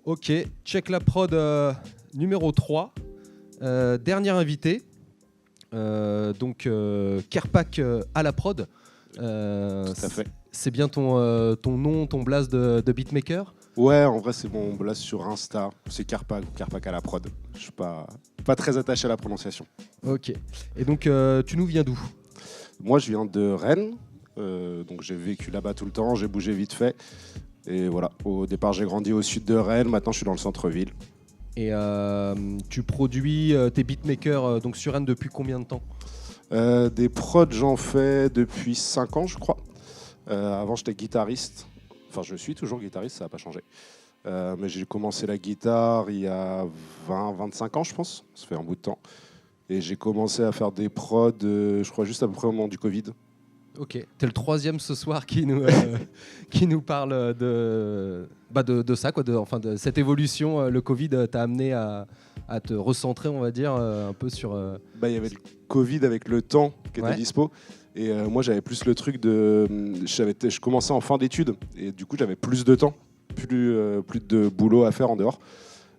Ok, check la prod numéro 3. Dernier invité. Kerpak à la prod. Tout à fait. C'est bien ton nom, ton blaze de beatmaker? Ouais, en vrai, c'est mon blast sur Insta. C'est Kerpak à la prod. Je suis pas très attaché à la prononciation. Ok. Et donc, tu nous viens d'où? Moi, je viens de Rennes. Donc, j'ai vécu là-bas tout le temps. J'ai bougé vite fait. Et voilà, au départ, j'ai grandi au sud de Rennes. Maintenant, je suis dans le centre-ville. Et tu produis tes beatmakers donc sur Rennes depuis combien de temps? Des prods, j'en fais depuis 5 ans, je crois. Avant, j'étais guitariste. Enfin, je suis toujours guitariste, ça n'a pas changé. Mais j'ai commencé la guitare il y a 20-25 ans, je pense. Ça fait un bout de temps. Et j'ai commencé à faire des prods, je crois, juste à peu près au moment du Covid. Ok, t'es le troisième ce soir qui nous, qui nous parle de ça, quoi, de cette évolution. Le Covid t'a amené à te recentrer, on va dire, un peu sur... Il y avait le Covid avec le temps qui était dispo. Et moi, j'avais plus le truc de... Je commençais en fin d'études. Et du coup, j'avais plus de temps, plus de boulot à faire en dehors.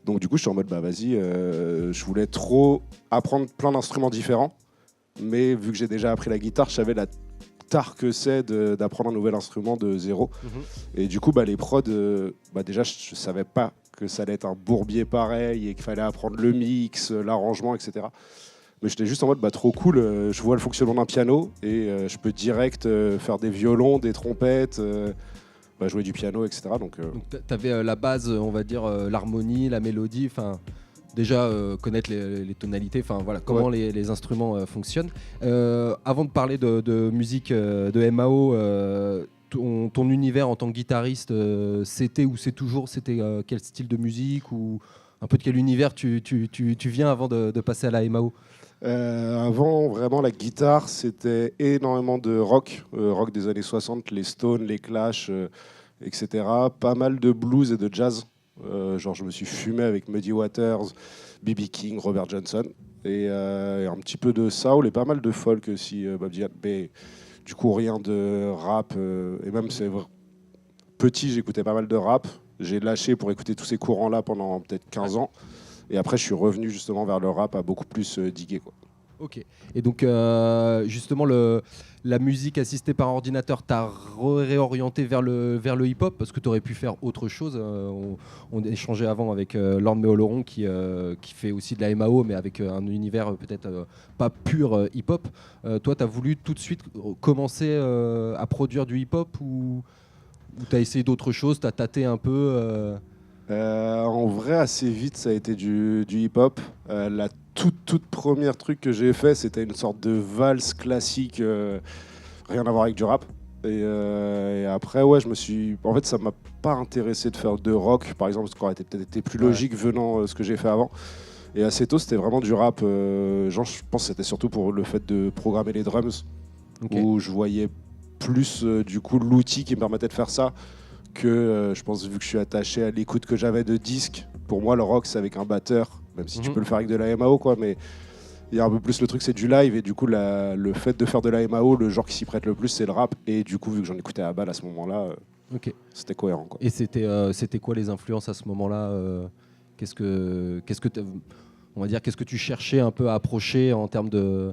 Donc du coup, je suis en mode, vas-y, je voulais trop apprendre plein d'instruments différents. Mais vu que j'ai déjà appris la guitare, je savais la tare que c'est d'apprendre un nouvel instrument de zéro. Et du coup, les prods, déjà, je savais pas que ça allait être un bourbier pareil et qu'il fallait apprendre le mix, l'arrangement, etc. Mais j'étais juste en mode, trop cool, je vois le fonctionnement d'un piano et je peux direct faire des violons, des trompettes, jouer du piano, etc. Donc tu avais la base, on va dire, l'harmonie, la mélodie, déjà connaître les tonalités, comment les instruments fonctionnent. Avant de parler de musique de MAO, ton univers en tant que guitariste, c'était ou c'est toujours, quel style de musique ou un peu de quel univers tu viens avant de passer à la MAO? Avant, vraiment, la guitare, c'était énormément de rock, rock des années 60, les Stones, les Clash, etc. Pas mal de blues et de jazz. Je me suis fumé avec Muddy Waters, B.B. King, Robert Johnson. Et un petit peu de soul et pas mal de folk aussi, Bob Dylan. Mais du coup, rien de rap. Et même, petit, j'écoutais pas mal de rap. J'ai lâché pour écouter tous ces courants-là pendant peut-être 15 ans. Et après, je suis revenu justement vers le rap à beaucoup plus diguer, quoi. Ok. Et donc, justement, la musique assistée par ordinateur t'a réorienté vers le hip-hop parce que tu aurais pu faire autre chose. On échangeait avant avec Lord Méoloron qui fait aussi de la MAO, mais avec un univers peut-être pas pur hip-hop. Toi, tu as voulu tout de suite commencer à produire du hip-hop ou tu as essayé d'autres choses, tu as tâté un peu En vrai, assez vite, ça a été du hip-hop. La toute première truc que j'ai fait, c'était une sorte de valse classique, rien à voir avec du rap. Et après, je me suis... En fait, ça m'a pas intéressé de faire de rock, par exemple, parce qu'on aurait peut-être été plus logique venant ce que j'ai fait avant. Et assez tôt, c'était vraiment du rap. Je pense que c'était surtout pour le fait de programmer les drums, où je voyais plus, du coup, l'outil qui me permettait de faire ça que je pense, vu que je suis attaché à l'écoute que j'avais de disques. Pour moi, le rock, c'est avec un batteur, même si tu peux le faire avec de la MAO, quoi, mais il y a un peu plus le truc, c'est du live, et du coup, le fait de faire de la MAO, le genre qui s'y prête le plus, c'est le rap, et du coup, vu que j'en écoutais à balle à ce moment-là, c'était cohérent, quoi. Et c'était quoi les influences à ce moment-là? Qu'est-ce que on va dire, qu'est-ce que tu cherchais un peu à approcher en termes de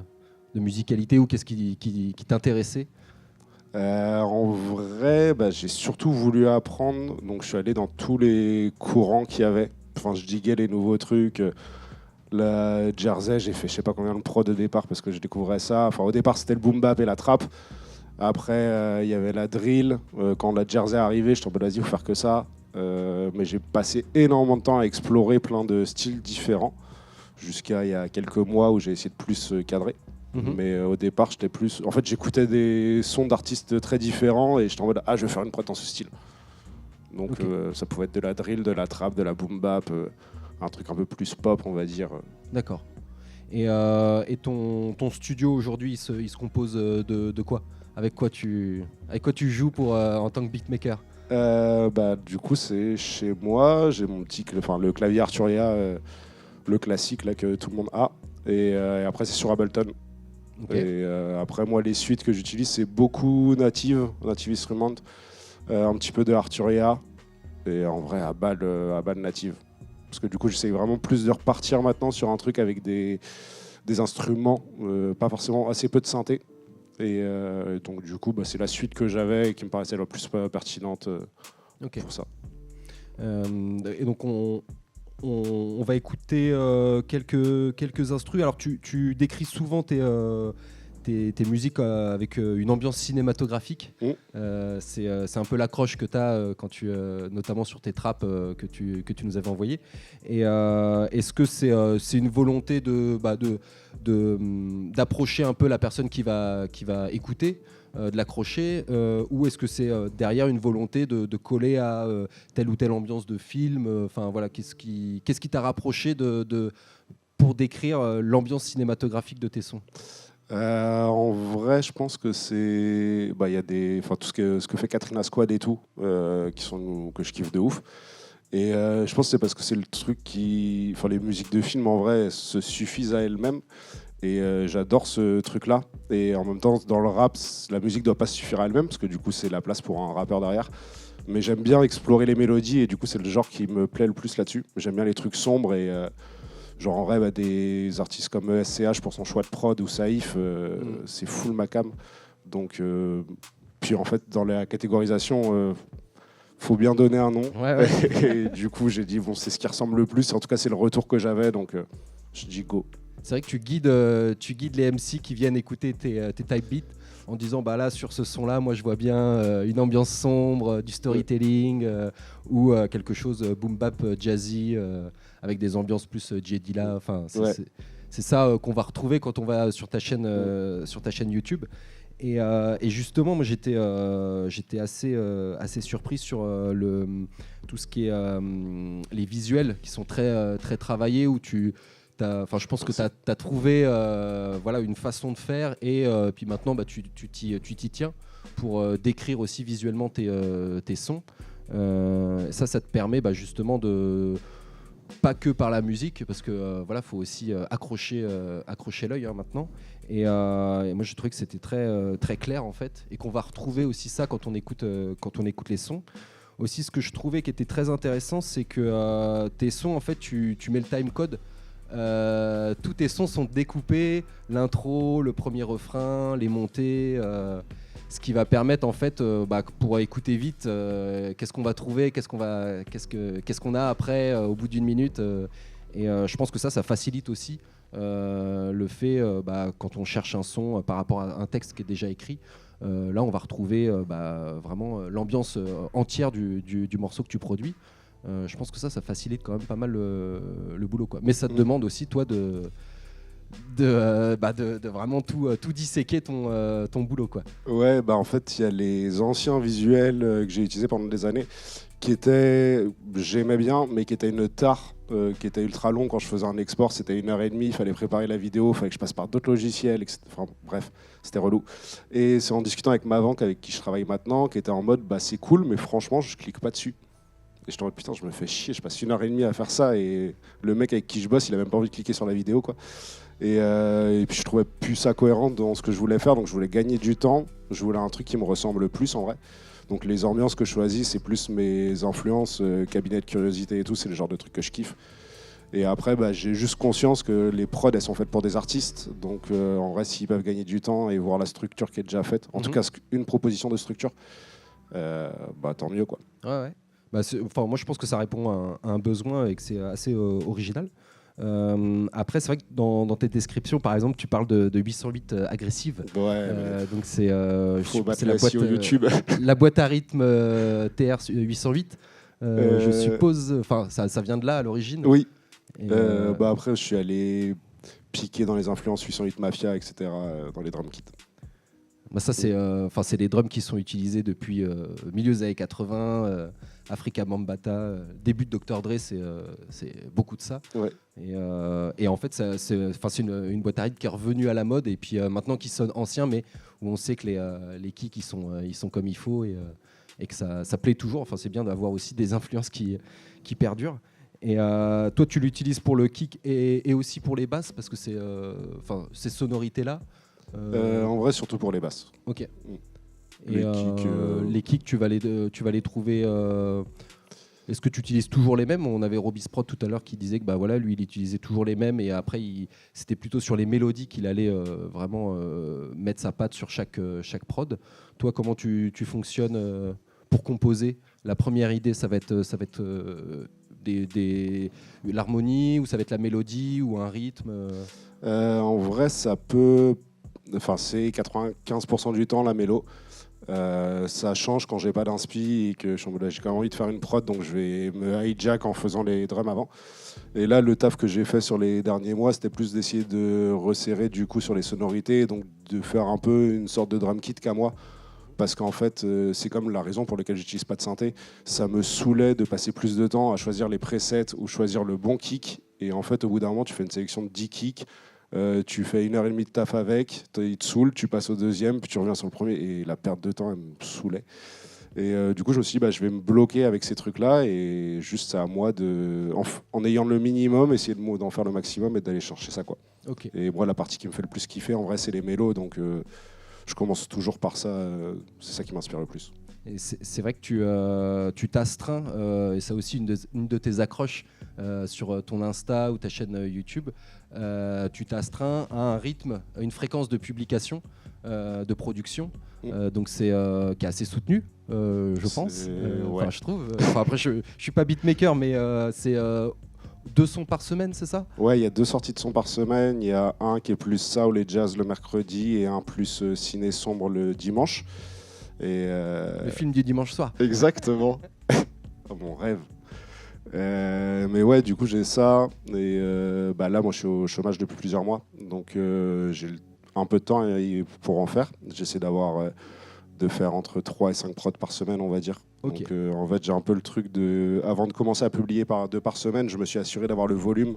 musicalité, ou qu'est-ce qui t'intéressait? En vrai, j'ai surtout voulu apprendre, donc je suis allé dans tous les courants qu'il y avait. Enfin, je diguais les nouveaux trucs. La Jersey, j'ai fait je sais pas combien de prods au départ parce que je découvrais ça. Enfin, au départ, c'était le boom bap et la trap. Après, il y avait la drill. Quand la Jersey est arrivée, je suis en mode, vas-y, il faut faire que ça. Mais j'ai passé énormément de temps à explorer plein de styles différents jusqu'à il y a quelques mois où j'ai essayé de plus cadrer. Mais au départ, j'étais plus... En fait, j'écoutais des sons d'artistes très différents et j'étais en mode, je vais faire une prod dans ce style. Donc ça pouvait être de la drill, de la trap, de la boom bap, un truc un peu plus pop, on va dire. D'accord. Et ton studio aujourd'hui, il se compose de quoi? Avec quoi tu joues en tant que beatmaker? Du coup, c'est chez moi. J'ai mon le clavier Arturia, le classique là, que tout le monde a. Et après, c'est sur Ableton. Et après, moi, les suites que j'utilise, c'est beaucoup Native Instruments, un petit peu de Arturia. et en vrai à balle native. Parce que du coup, j'essaye vraiment plus de repartir maintenant sur un truc avec des instruments, pas forcément assez peu de synthé. Et donc du coup, bah, c'est la suite que j'avais et qui me paraissait la plus pertinente pour ça. Et donc on va écouter quelques instrus. Alors tu décris souvent tes musiques avec une ambiance cinématographique. C'est un peu l'accroche que tu as notamment sur tes traps que tu nous avais envoyés. Et est-ce que c'est une volonté d'approcher un peu la personne qui va écouter, de l'accrocher, ou est-ce que c'est derrière une volonté de coller à telle ou telle ambiance de film? Enfin voilà, qu'est-ce qui t'a rapproché pour décrire l'ambiance cinématographique de tes sons? En vrai, je pense que c'est, il y a tout ce que fait Katrina Squad et tout, que je kiffe de ouf. Et je pense que c'est parce que c'est le truc les musiques de films en vrai se suffisent à elles-mêmes. Et j'adore ce truc-là. Et en même temps, dans le rap, la musique doit pas se suffire à elle-même parce que du coup, c'est la place pour un rappeur derrière. Mais j'aime bien explorer les mélodies et du coup, c'est le genre qui me plaît le plus là-dessus. J'aime bien les trucs sombres et genre en vrai, des artistes comme SCH pour son choix de prod ou Saïf, c'est full ma cam. Donc, puis en fait, dans la catégorisation, faut bien donner un nom. Ouais. Et du coup, j'ai dit, bon, c'est ce qui ressemble le plus. En tout cas, c'est le retour que j'avais. Donc, je dis go. C'est vrai que tu guides les MC qui viennent écouter tes type beats en disant bah là sur ce son là moi je vois bien une ambiance sombre, du storytelling ou quelque chose boom bap jazzy avec des ambiances plus J Dilla. Enfin c'est ça qu'on va retrouver quand on va sur ta chaîne YouTube. Et justement, moi j'étais assez surpris sur tout ce qui est les visuels qui sont très travaillés, où je pense que tu as trouvé une façon de faire, et puis maintenant tu t'y tiens pour décrire aussi visuellement tes sons. Ça te permet justement de pas que par la musique, parce que faut aussi accrocher l'œil maintenant. Et moi j'ai trouvé que c'était très clair en fait, et qu'on va retrouver aussi ça quand on écoute les sons. Aussi, ce que je trouvais qui était très intéressant, c'est que tes sons en fait tu mets le time code. Tous tes sons sont découpés, l'intro, le premier refrain, les montées, ce qui va permettre en fait pour écouter vite qu'est-ce qu'on va trouver, qu'est-ce qu'on a après au bout d'une minute, et je pense que ça facilite aussi le fait quand on cherche un son par rapport à un texte qui est déjà écrit. Là on va retrouver vraiment l'ambiance entière du morceau que tu produis. Je pense que ça facilite quand même pas mal le boulot, quoi. Mais ça te demande aussi, toi, de vraiment tout disséquer ton boulot, quoi. Ouais, en fait, il y a les anciens visuels que j'ai utilisés pendant des années j'aimais bien, mais qui étaient une tare, qui était ultra long. Quand je faisais un export, c'était 1h30, il fallait préparer la vidéo, il fallait que je passe par d'autres logiciels, etc. Enfin, bref, c'était relou. Et c'est en discutant avec ma banque, avec qui je travaille maintenant, qui était en mode, c'est cool, mais franchement, je clique pas dessus. Et je te dis, putain, je me fais chier, je passe 1h30 à faire ça, et le mec avec qui je bosse, il a même pas envie de cliquer sur la vidéo, quoi. Et puis je trouvais plus ça cohérent dans ce que je voulais faire, donc je voulais gagner du temps, je voulais un truc qui me ressemble le plus en vrai. Donc les ambiances que je choisis, c'est plus mes influences, cabinet de curiosité et tout, c'est le genre de truc que je kiffe. Et après, j'ai juste conscience que les prods, elles sont faites pour des artistes, donc en vrai, s'ils peuvent gagner du temps et voir la structure qui est déjà faite, en tout cas une proposition de structure, tant mieux, quoi. Ouais. Moi je pense que ça répond à un besoin et que c'est assez original. Après c'est vrai que dans tes descriptions par exemple tu parles de 808 agressive. Donc c'est la boîte YouTube. La boîte à rythme TR 808. Je suppose, ça vient de là à l'origine. Oui. Après je suis allé piquer dans les influences 808 Mafia, etc. Dans les drum kits. Ça c'est des drums qui sont utilisés depuis milieu des années 80, Afrika Bambaataa, début de Dr Dre, c'est beaucoup de ça. Ouais. Et en fait c'est une boîte à rythme qui est revenue à la mode, et puis maintenant qui sonne ancien, mais où on sait que les kicks ils sont comme il faut, et que ça plaît toujours. Enfin c'est bien d'avoir aussi des influences qui perdurent. Et toi tu l'utilises pour le kick et aussi pour les basses, parce que ces sonorités là. En vrai, surtout pour les basses. Ok. Les kicks, tu vas les trouver. Est-ce que tu utilises toujours les mêmes? On avait Robis Prod tout à l'heure qui disait que bah voilà, lui il utilisait toujours les mêmes et après c'était plutôt sur les mélodies qu'il allait vraiment mettre sa patte sur chaque prod. Toi, comment tu fonctionnes pour composer? La première idée, ça va être l'harmonie ou ça va être la mélodie ou un rythme En vrai, ça peut. Enfin, c'est 95% du temps la mélo. Ça change quand j'ai pas d'inspi et que j'ai quand même envie de faire une prod, donc je vais me hijack en faisant les drums avant. Et là, le taf que j'ai fait sur les derniers mois, c'était plus d'essayer de resserrer du coup sur les sonorités, donc de faire un peu une sorte de drum kit qu'à moi. Parce qu'en fait, c'est comme la raison pour laquelle j'utilise pas de synthé. Ça me saoulait de passer plus de temps à choisir les presets ou choisir le bon kick. Et en fait, au bout d'un moment, tu fais une sélection de 10 kicks. Tu fais 1h30 de taf avec, il te saoule, tu passes au deuxième, puis tu reviens sur le premier. Et la perte de temps, elle me saoulait. Et du coup, je me suis dit, bah, je vais me bloquer avec ces trucs-là. Et juste, c'est à moi, en ayant le minimum, essayer d'en faire le maximum et d'aller chercher ça, quoi. Ok. Et moi, la partie qui me fait le plus kiffer, en vrai, c'est les mélos. Donc, je commence toujours par ça. C'est ça qui m'inspire le plus. Et c'est vrai que tu t'astreins, et c'est aussi une de tes accroches sur ton Insta ou ta chaîne YouTube, tu t'astreins à un rythme, à une fréquence de publication, de production, donc c'est qui est assez soutenu, je pense, ouais. je trouve. Après, je suis pas beatmaker, mais c'est 2 sons par semaine, c'est ça? Ouais, il y a 2 sorties de son par semaine. Il y a un qui est plus soul et jazz le mercredi et un plus ciné sombre le dimanche. Et Le film du dimanche soir. Exactement. Oh, mon rêve. Mais ouais, du coup, j'ai ça. Et bah là, moi, je suis au chômage depuis plusieurs mois. Donc, j'ai un peu de temps pour en faire. J'essaie de faire entre 3 et 5 prods par semaine, on va dire. Okay. Donc, en fait, j'ai un peu le truc de. Avant de commencer à publier 2 par semaine, je me suis assuré d'avoir le volume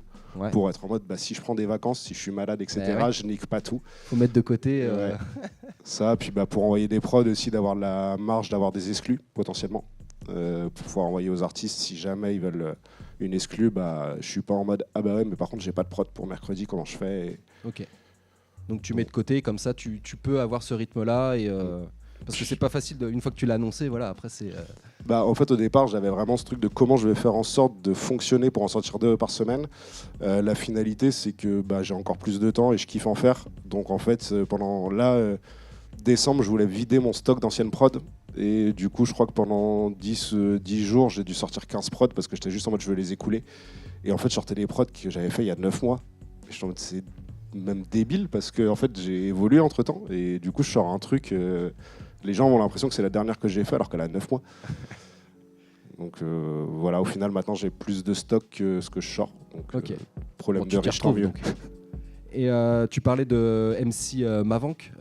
pour être en mode bah, si je prends des vacances, si je suis malade, etc., je nique pas tout. Faut mettre de côté. Ouais. Ça, puis bah, pour envoyer des prods aussi, d'avoir la marge, d'avoir des exclus potentiellement. Pour pouvoir envoyer aux artistes si jamais ils veulent une exclue, bah, je suis pas en mode ah bah ouais, mais par contre, j'ai pas de prod pour mercredi, comment je fais Ok. Donc tu mets de côté, comme ça tu peux avoir ce rythme-là et. Parce que c'est pas facile, une fois que tu l'as annoncé, voilà, après c'est... Bah, en fait, au départ, j'avais vraiment ce truc de comment je vais faire en sorte de fonctionner pour en sortir 2 par semaine. La finalité, c'est que bah, j'ai encore plus de temps et je kiffe en faire. Donc en fait, pendant décembre, je voulais vider mon stock d'anciennes prod. Et du coup, je crois que pendant 10 jours, j'ai dû sortir 15 prods parce que j'étais juste en mode je veux les écouler. Et en fait, je sortais des prods que j'avais fait il y a 9 mois. Et je suis en mode c'est même débile parce que en fait, j'ai évolué entre temps. Et du coup, je sors un truc... les gens ont l'impression que c'est la dernière que j'ai fait alors qu'elle a 9 mois. Donc voilà, au final, maintenant, j'ai plus de stock que ce que je sors. Donc, problème de riche, tant mieux. Et tu parlais de MC Mavank,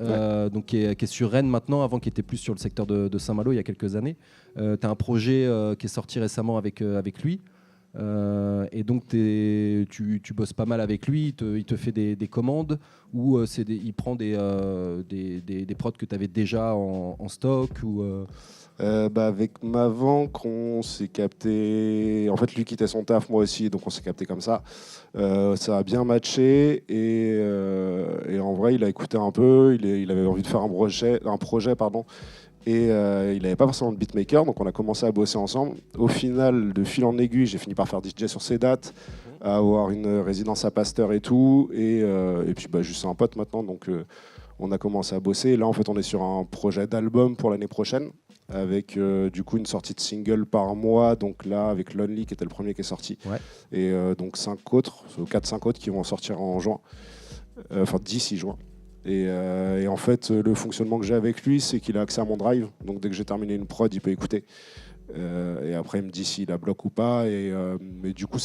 donc qui est sur Rennes maintenant, avant qui était plus sur le secteur de Saint-Malo il y a quelques années. Tu as un projet qui est sorti récemment avec lui. Et donc tu bosses pas mal avec lui, il te fait des commandes ou il prend des prods que tu avais déjà en stock ou avec Mavank, on s'est capté. En fait, lui quittait son taf, moi aussi, donc on s'est capté comme ça. Ça a bien matché et en vrai, il a écouté un peu. Il avait envie de faire un projet, pardon. Et il n'avait pas forcément de beatmaker, donc on a commencé à bosser ensemble. Au final, de fil en aiguille, j'ai fini par faire DJ sur ses dates, avoir une résidence à Pasteur et tout. Et puis, bah, juste un pote maintenant, donc on a commencé à bosser. Et là, en fait, on est sur un projet d'album pour l'année prochaine, avec du coup une sortie de single par mois. Donc là, avec Lonely, qui était le premier qui est sorti. Ouais. Et donc 4-5 autres qui vont sortir en juin, enfin d'ici juin. Et en fait, le fonctionnement que j'ai avec lui, c'est qu'il a accès à mon drive. Donc dès que j'ai terminé une prod, il peut écouter. Et après, il me dit s'il la bloque ou pas. Mais du coup,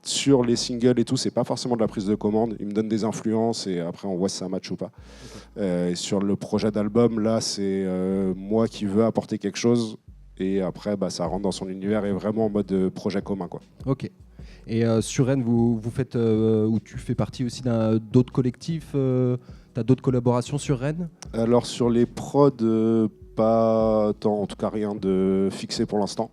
sur les singles et tout, c'est pas forcément de la prise de commande. Il me donne des influences et après, on voit si ça match ou pas. Okay. Et sur le projet d'album, là, c'est moi qui veux apporter quelque chose. Et après, bah, ça rentre dans son univers et vraiment en mode projet commun, quoi. Ok. Et sur Rennes, vous faites, ou tu fais partie aussi d'autres collectifs tu as d'autres collaborations sur Rennes? Alors sur les prods, pas tant, en tout cas rien de fixé pour l'instant.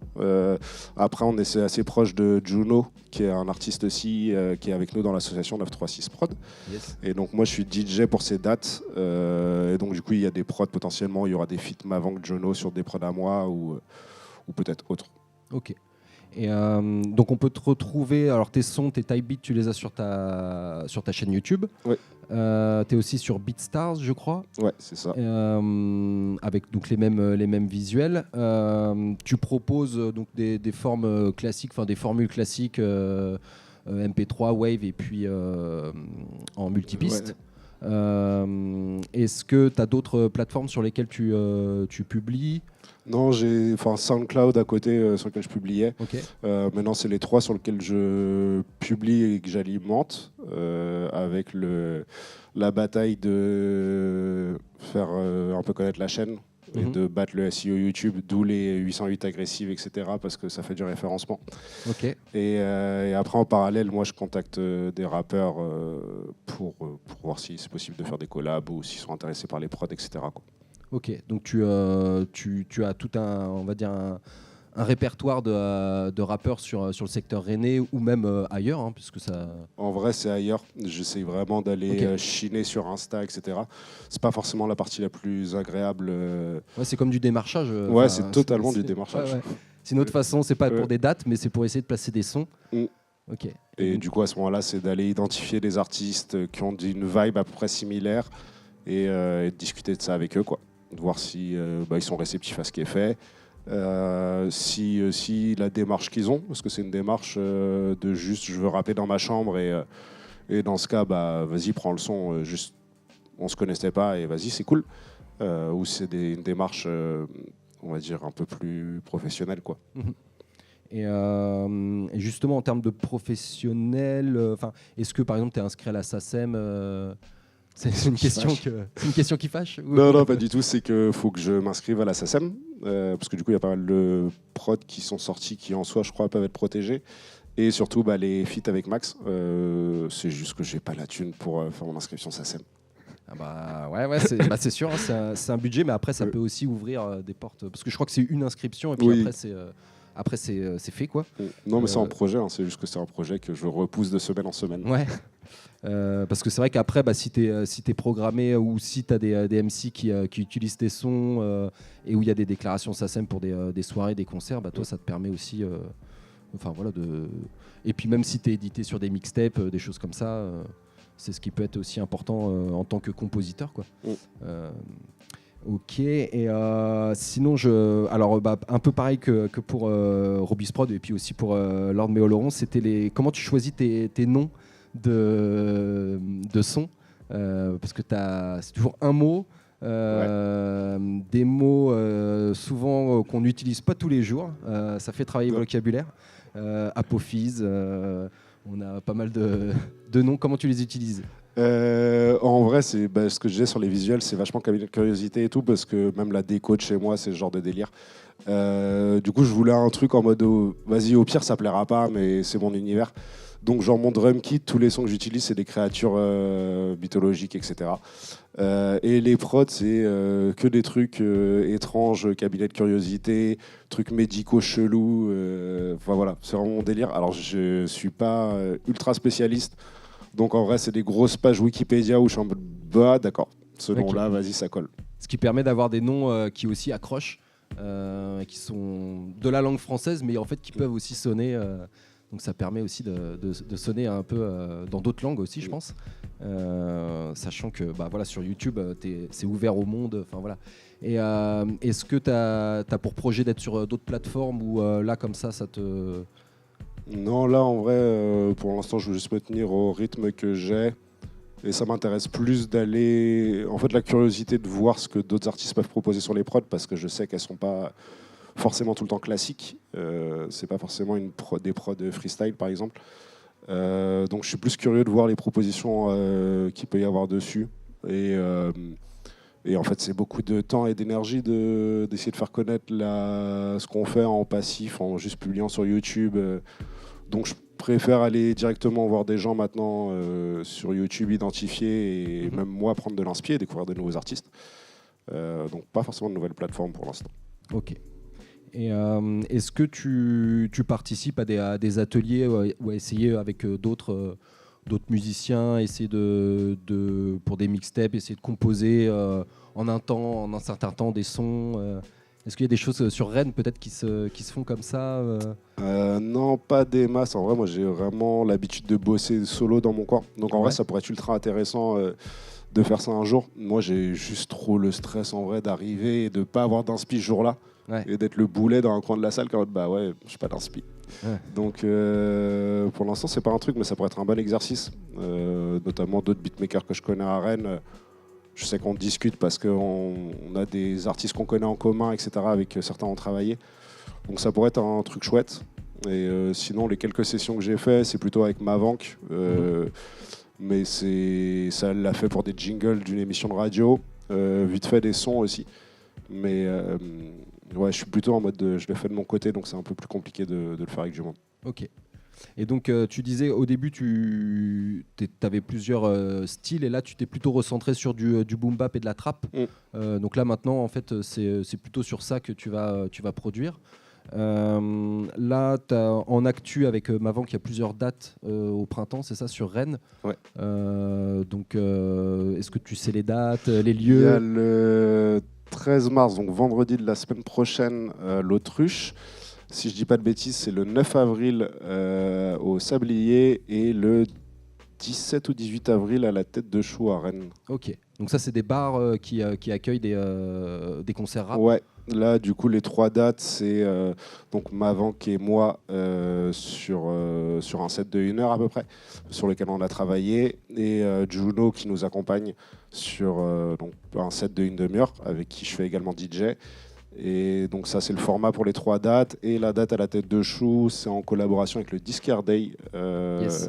Après on est assez proche de Juno, qui est un artiste aussi, qui est avec nous dans l'association 936 Prod. Yes. Et donc moi je suis DJ pour ces dates. Et donc du coup il y a des prods potentiellement, il y aura des feats Mavank, Juno sur des prods à moi ou peut-être autres. Ok. Et donc on peut te retrouver, alors tes sons, tes type beats, tu les as sur ta chaîne YouTube. Ouais. Tu es aussi sur BeatStars, je crois. Ouais, c'est ça. Avec donc les mêmes visuels. Tu proposes donc des formes classiques, enfin des formules classiques MP3, Wave et puis en multipiste. Ouais. Est-ce que tu as d'autres plateformes sur lesquelles tu publies? Non, j'ai SoundCloud à côté sur lequel je publiais. Okay. Maintenant, c'est les 3 sur lesquels je publie et que j'alimente avec la bataille de faire un peu connaître la chaîne et de battre le SEO YouTube, d'où les 808 agressives, etc. parce que ça fait du référencement. Okay. Et après, en parallèle, moi, je contacte des rappeurs pour voir si c'est possible de faire des collabs ou s'ils sont intéressés par les prods, etc. quoi. Ok, donc tu as tout on va dire un répertoire de rappeurs sur le secteur rennais ou même ailleurs, hein, puisque ça... En vrai, c'est ailleurs. J'essaie vraiment d'aller chiner sur Insta, etc. C'est pas forcément la partie la plus agréable. Ouais, c'est comme du démarchage. Ouais, c'est totalement du démarchage. Ouais. C'est une autre façon, c'est pas pour des dates, mais c'est pour essayer de placer des sons. Ok. Et du coup, à ce moment-là, c'est d'aller identifier des artistes qui ont une vibe à peu près similaire et de discuter de ça avec eux, quoi. De voir si ils sont réceptifs à ce qui est fait, si la démarche qu'ils ont, parce que c'est une démarche de juste je veux rapper dans ma chambre et dans ce cas, vas-y, prends le son, juste on se connaissait pas et vas-y, c'est cool. Ou c'est une démarche, on va dire, un peu plus professionnelle, quoi. Et justement, en termes de professionnel, est-ce que par exemple tu es inscrit à la SACEM C'est une question qui fâche ou... Non, pas du tout. C'est qu'il faut que je m'inscrive à la SACEM, parce que du coup, il y a pas mal de prods qui sont sortis qui, en soi, je crois, peuvent être protégés. Et surtout, les feats avec Max. C'est juste que j'ai pas la thune pour faire mon inscription SACEM. Ouais, c'est sûr, hein, c'est un budget, mais après, ça peut aussi ouvrir des portes. Parce que je crois que c'est une inscription, et puis après, c'est fait, quoi. Non, mais c'est un projet, hein, c'est juste que c'est un projet que je repousse de semaine en semaine. Ouais. Parce que c'est vrai qu'après, si tu es programmé ou si tu as des MC qui utilisent tes sons et où il y a des déclarations SACEM pour des soirées, des concerts, toi, ça te permet aussi Et puis même si tu es édité sur des mixtapes, des choses comme ça, c'est ce qui peut être aussi important en tant que compositeur, quoi. Ok, et sinon, un peu pareil que pour Robusprod et puis aussi pour Lord Méoloron, c'était comment tu choisis tes noms de son, parce que c'est toujours un mot, des mots souvent qu'on n'utilise pas tous les jours, ça fait travailler le vocabulaire, apophyse, on a pas mal de noms. Comment tu les utilises? En vrai, c'est ce que je disais sur les visuels, c'est vachement cabinet de curiosité et tout, parce que même la déco de chez moi, c'est ce genre de délire. Du coup, je voulais un truc en mode vas-y, au pire, ça plaira pas, mais c'est mon univers. Donc, genre, mon drum kit, tous les sons que j'utilise, c'est des créatures mythologiques, etc. Et les prods, c'est que des trucs étranges, cabinet de curiosité, trucs médicaux chelous. Voilà, c'est vraiment mon délire. Alors, je suis pas ultra spécialiste. Donc en vrai, c'est des grosses pages Wikipédia où je suis en mode d'accord, ce nom-là, vas-y, ça colle. Ce qui permet d'avoir des noms qui aussi accrochent, qui sont de la langue française, mais en fait qui peuvent aussi sonner. Donc ça permet aussi de sonner un peu dans d'autres langues aussi, je pense. Sachant que sur YouTube, c'est ouvert au monde. Voilà. Et est-ce que tu as pour projet d'être sur d'autres plateformes ou là, comme ça te... Non, là, en vrai, pour l'instant, je veux juste me tenir au rythme que j'ai. Et ça m'intéresse plus d'aller... En fait, la curiosité de voir ce que d'autres artistes peuvent proposer sur les prods, parce que je sais qu'elles sont pas forcément tout le temps classiques. C'est pas forcément des prods freestyle, par exemple. Donc, je suis plus curieux de voir les propositions qu'il peut y avoir dessus. Et en fait, c'est beaucoup de temps et d'énergie d'essayer de faire connaître ce qu'on fait en passif, en juste publiant sur YouTube. Donc, je préfère aller directement voir des gens maintenant sur YouTube, identifier et même moi prendre de l'inspi et découvrir de nouveaux artistes. Donc, pas forcément de nouvelles plateformes pour l'instant. Ok. Et est-ce que tu participes à des ateliers ou à essayer avec d'autres musiciens, essayer pour des mixtapes, essayer de composer en un certain temps des sons Est-ce qu'il y a des choses sur Rennes peut-être qui se font comme ça Non, pas des masses. En vrai, moi, j'ai vraiment l'habitude de bosser solo dans mon coin. Donc, en vrai, Ouais. ça pourrait être ultra intéressant de faire ça un jour. Moi, j'ai juste trop le stress, en vrai, d'arriver et de pas avoir d'inspi ce jour-là. Ouais. Et d'être le boulet dans un coin de la salle, quand bah ouais, je suis pas d'inspi. Ouais. Donc, pour l'instant, c'est pas un truc, mais ça pourrait être un bon exercice. Notamment d'autres beatmakers que je connais à Rennes. Je sais qu'on discute parce qu'on a des artistes qu'on connaît en commun, etc. Avec certains ont travaillé. Donc ça pourrait être un truc chouette. Et sinon, les quelques sessions que j'ai fait, c'est plutôt avec Mavank. Mais ça l'a fait pour des jingles d'une émission de radio. Vite fait des sons aussi. Mais ouais, je suis plutôt en mode je le fais de mon côté, donc c'est un peu plus compliqué de le faire avec du monde. Ok. Et donc, tu disais au début, tu avais plusieurs styles, et là, tu t'es plutôt recentré sur du boom bap et de la trap. Donc là, maintenant, en fait, c'est plutôt sur ça que tu vas produire. Là, en actu avec Mavan, il y a plusieurs dates au printemps, c'est ça, sur Rennes. Ouais. Donc, est-ce que tu sais les dates, les Il y a lieux? le 13 mars, donc vendredi de la semaine prochaine, l'Autruche. Si je dis pas de bêtises, c'est le 9 avril au Sablier et le 17 ou 18 avril à la Tête de Chou à Rennes. Ok. Donc ça, c'est des bars qui accueillent des concerts rap. Ouais, là du coup les 3 dates, c'est donc Mavank et moi sur un set de 1 heure à peu près, sur lequel on a travaillé, et Juno qui nous accompagne sur donc un set de 1 demi-heure avec qui je fais également DJ. Et donc ça c'est le format pour les 3 dates, et la date à la Tête de Chou c'est en collaboration avec le Discard Day. Yes.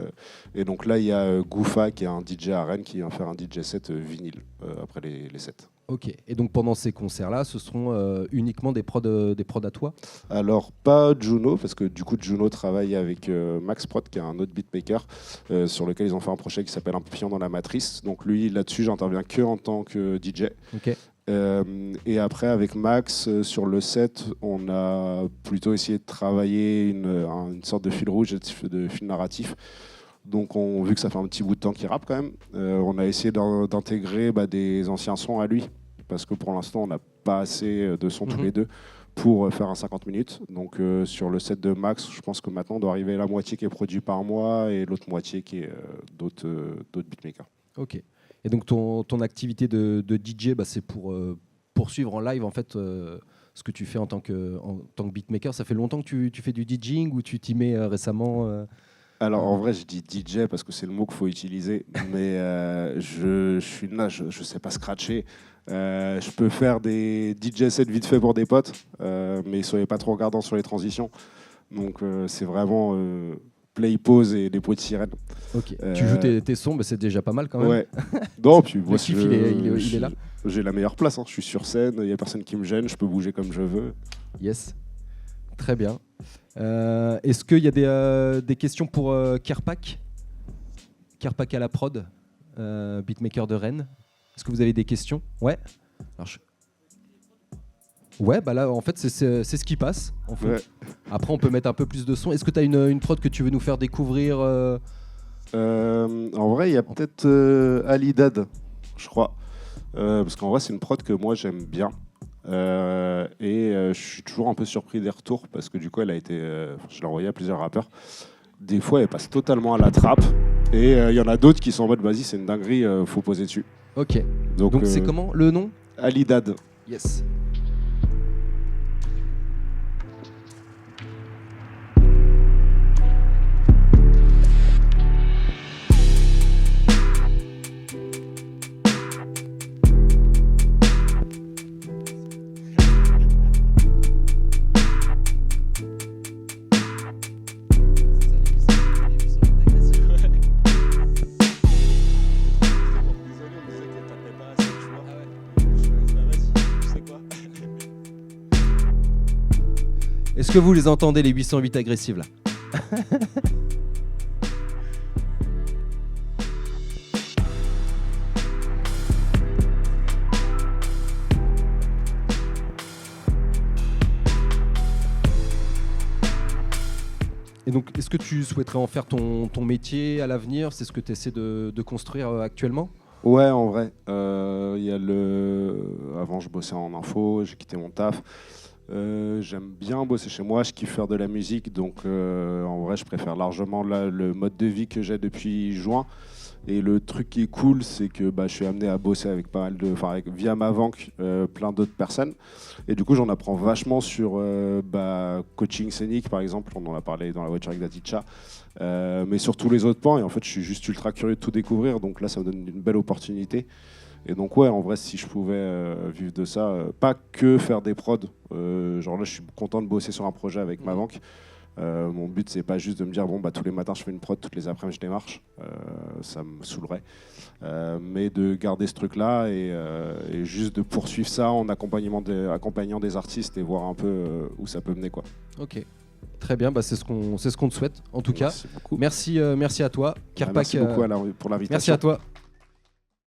Et donc là il y a Goufa qui est un DJ à Rennes qui va faire un DJ set vinyle après les sets. Ok. Et donc pendant ces concerts-là, ce seront uniquement des prods à toi? Alors pas Juno, parce que du coup Juno travaille avec Max Prod qui est un autre beatmaker sur lequel ils ont fait un projet qui s'appelle Un papillon dans la matrice. Donc lui là-dessus j'interviens que en tant que DJ. Ok. Et après avec Max sur le set on a plutôt essayé de travailler une sorte de fil rouge, de fil narratif. Donc vu que ça fait un petit bout de temps qu'il rappe quand même, on a essayé d'intégrer des anciens sons à lui, parce que pour l'instant on n'a pas assez de sons tous les deux pour faire un 50 minutes. Donc sur le set de Max, je pense que maintenant on doit arriver à la moitié qui est produit par moi et l'autre moitié qui est d'autres beatmakers. Ok. Et donc ton activité de DJ, c'est pour poursuivre en live en fait ce que tu fais en tant que beatmaker. Ça fait longtemps que tu fais du DJing, ou tu t'y mets récemment Alors en vrai je dis DJ parce que c'est le mot qu'il faut utiliser, mais je suis là, je sais pas scratcher. Je peux faire des DJ sets vite fait pour des potes, mais soyez pas trop regardants sur les transitions. Donc c'est vraiment play, pause et des bruits de sirène. Ok. Tu joues tes sons, c'est déjà pas mal quand même. Ouais. Non, puis Le moi, kiff, il est là. j'ai la meilleure place. Je suis sur scène, il n'y a personne qui me gêne, je peux bouger comme je veux. Yes. Très bien. Est-ce qu'il y a des questions pour Kerpak à la prod, beatmaker de Rennes? Est-ce que vous avez des questions? Ouais. Alors, ouais, là, en fait, c'est ce qui passe. En fait. Ouais. Après, on peut mettre un peu plus de son. Est-ce que tu as une prod que tu veux nous faire découvrir En vrai, il y a peut-être Alidad, je crois. Parce qu'en vrai, c'est une prod que moi, j'aime bien. Je suis toujours un peu surpris des retours, parce que du coup, elle a été, je l'ai envoyée à plusieurs rappeurs. Des fois, elle passe totalement à la trappe. Et il y en a d'autres qui sont en mode, vas-y, c'est une dinguerie, faut poser dessus. Ok. Donc c'est comment le nom? Alidad. Yes. Est-ce que vous les entendez, les 808 agressives là? Et donc, est-ce que tu souhaiterais en faire ton métier à l'avenir? C'est ce que tu essaies de construire actuellement? Ouais, en vrai. Il y a Avant, je bossais en info, j'ai quitté mon taf. J'aime bien bosser chez moi, je kiffe faire de la musique, donc en vrai, je préfère largement le mode de vie que j'ai depuis juin. Et le truc qui est cool, c'est que je suis amené à bosser avec pas mal via ma banque, plein d'autres personnes. Et du coup, j'en apprends vachement sur coaching scénique, par exemple. On en a parlé dans la voiture avec Daticha. Mais sur tous les autres points. Et en fait, je suis juste ultra curieux de tout découvrir. Donc là, ça me donne une belle opportunité. Et donc, ouais, en vrai, si je pouvais vivre de ça, pas que faire des prods. Genre là, je suis content de bosser sur un projet avec ma banque. Mon but, c'est pas juste de me dire bon tous les matins je fais une prod, toutes les après-midi je démarche, ça me saoulerait, mais de garder ce truc-là et juste de poursuivre ça en accompagnant des artistes et voir un peu où ça peut mener, quoi. Ok, très bien, c'est ce qu'on te souhaite en tout cas. Merci beaucoup. Merci à toi, Kerpak. Merci beaucoup pour l'invitation. Merci à toi.